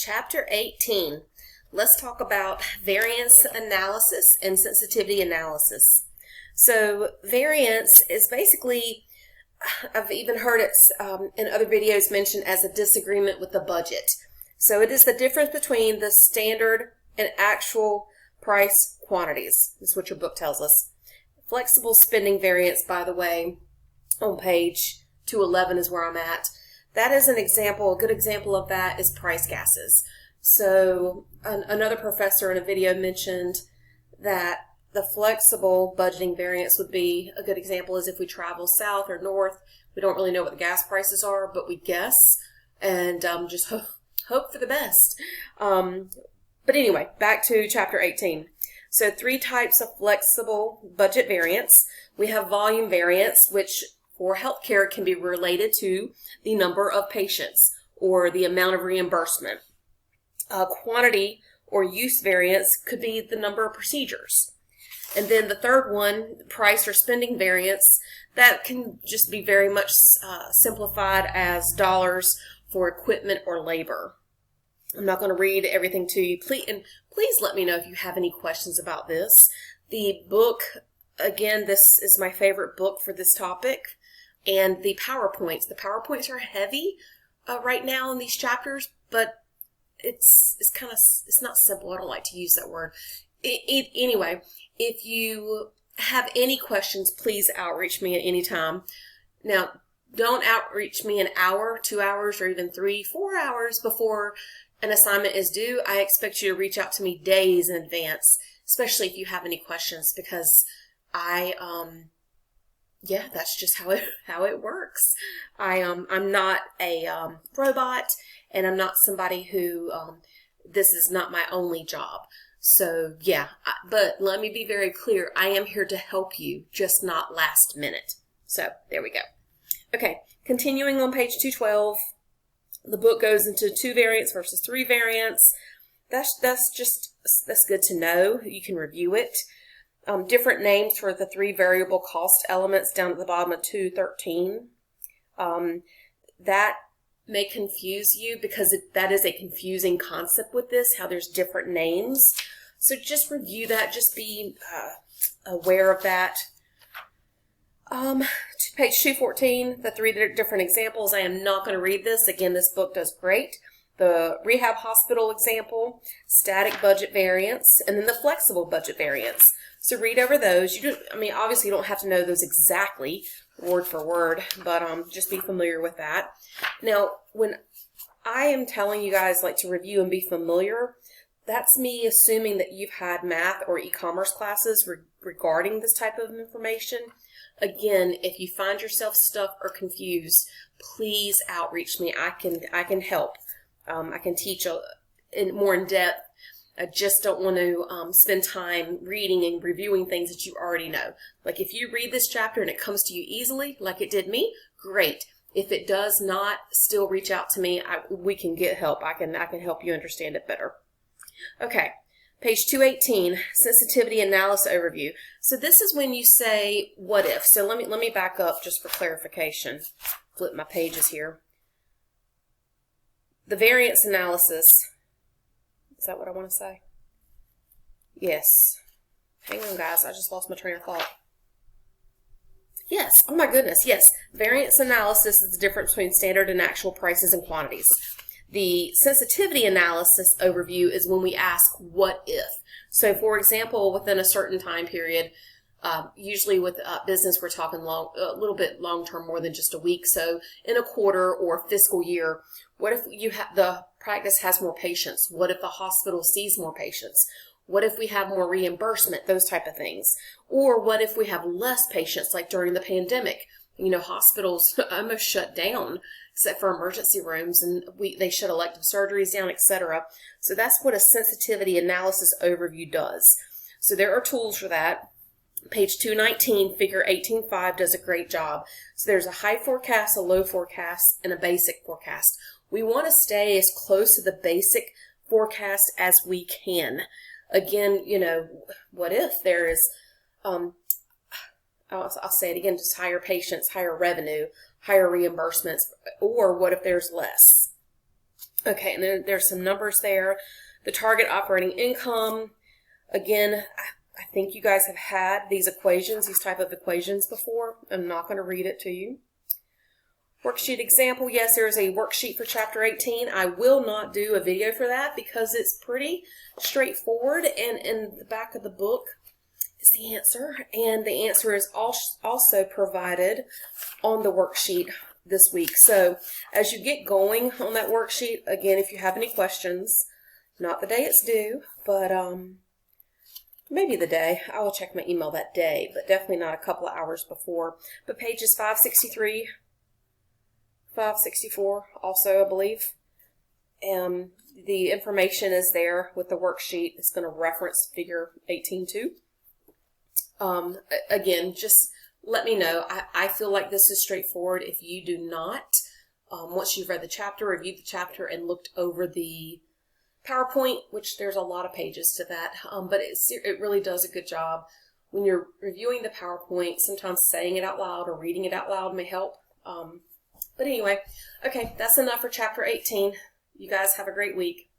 Chapter 18. Let's talk about variance analysis and sensitivity analysis. So variance is basically, I've even heard it in other videos mentioned as a disagreement with the budget. So it is the difference between the standard and actual price quantities. That's what your book tells us. Flexible spending variance, by the way, on page 211 is where I'm at. That is an example, a good example of that is price gases. So another professor in a video mentioned that the flexible budgeting variance would be a good example is if we travel south or north, we don't really know what the gas prices are, but we guess and just hope for the best. But anyway, back to chapter 18. So 3 types of flexible budget variance. We have volume variance, which for healthcare can be related to the number of patients or the amount of reimbursement. Quantity or use variance could be the number of procedures. And then the third one, price or spending variance, that can just be very much simplified as dollars for equipment or labor. I'm not going to read everything to you. Please let me know if you have any questions about this. The book, again, this is my favorite book for this topic. And the PowerPoints are heavy right now in these chapters, but it's not simple. I don't like to use that word. Anyway, if you have any questions, please outreach me at any time. Now, don't outreach me an hour, 2 hours, or even 3, 4 hours before an assignment is due. I expect you to reach out to me days in advance, especially if you have any questions, because yeah, that's just how it works. I'm not a robot, and I'm not somebody who this is not my only job. So yeah, but let me be very clear. I am here to help you, just not last minute. So there we go. Okay, continuing on page 212, the book goes into 2 variants versus 3 variants. That's good to know. You can review it. Different names for the 3 variable cost elements down at the bottom of 213. That may confuse you because that is a confusing concept with this, how there's different names. So just review that. Just be aware of that. Page 214, the 3 different examples. I am not going to read this. Again, this book does great. The rehab hospital example, static budget variance, and then the flexible budget variance. So read over those. Obviously you don't have to know those exactly word for word, but just be familiar with that. Now, when I am telling you guys to review and be familiar, that's me assuming that you've had math or e-commerce classes regarding this type of information. Again, if you find yourself stuck or confused, please outreach me. I can help. I can teach more in depth. I just don't want to spend time reading and reviewing things that you already know. Like if you read this chapter and it comes to you easily, like it did me, great. If it does not, still reach out to me. We can get help. I can help you understand it better. Okay, page 218, sensitivity analysis overview. So this is when you say what if. So let me back up just for clarification. Flip my pages here. The variance analysis. Is that what I want to say? Yes. Hang on, guys. I just lost my train of thought. Yes. Oh, my goodness. Yes. Variance analysis is the difference between standard and actual prices and quantities. The sensitivity analysis overview is when we ask, what if? So, for example, within a certain time period, usually with business, we're talking a little bit long-term, more than just a week. So, in a quarter or fiscal year, what if the practice has more patients? What if the hospital sees more patients? What if we have more reimbursement? Those type of things. Or what if we have less patients, like during the pandemic? Hospitals almost shut down, except for emergency rooms, and they shut elective surgeries down, etc. So that's what a sensitivity analysis overview does. So there are tools for that. Page 219, figure 18.5 does a great job. So there's a high forecast, a low forecast, and a basic forecast. We want to stay as close to the basic forecast as we can. Again, what if there is, I'll say it again, just higher patients, higher revenue, higher reimbursements, or what if there's less? Okay, and then there's some numbers there. The target operating income, again, I think you guys have had these equations, these type of equations before. I'm not going to read it to you. Worksheet example, yes, there is a worksheet for Chapter 18. I will not do a video for that because it's pretty straightforward, and in the back of the book is the answer, and the answer is also provided on the worksheet this week. So as you get going on that worksheet, again, if you have any questions, not the day it's due, but maybe the day. I will check my email that day, but definitely not a couple of hours before. But pages 563, 564 also, I believe. The information is there with the worksheet. It's going to reference figure 18.2. Again, just let me know. I feel like this is straightforward. If you do not, once you've read the chapter, reviewed the chapter, and looked over the PowerPoint, which there's a lot of pages to that, but it really does a good job. When you're reviewing the PowerPoint, sometimes saying it out loud or reading it out loud may help. But anyway, okay, that's enough for Chapter 18. You guys have a great week.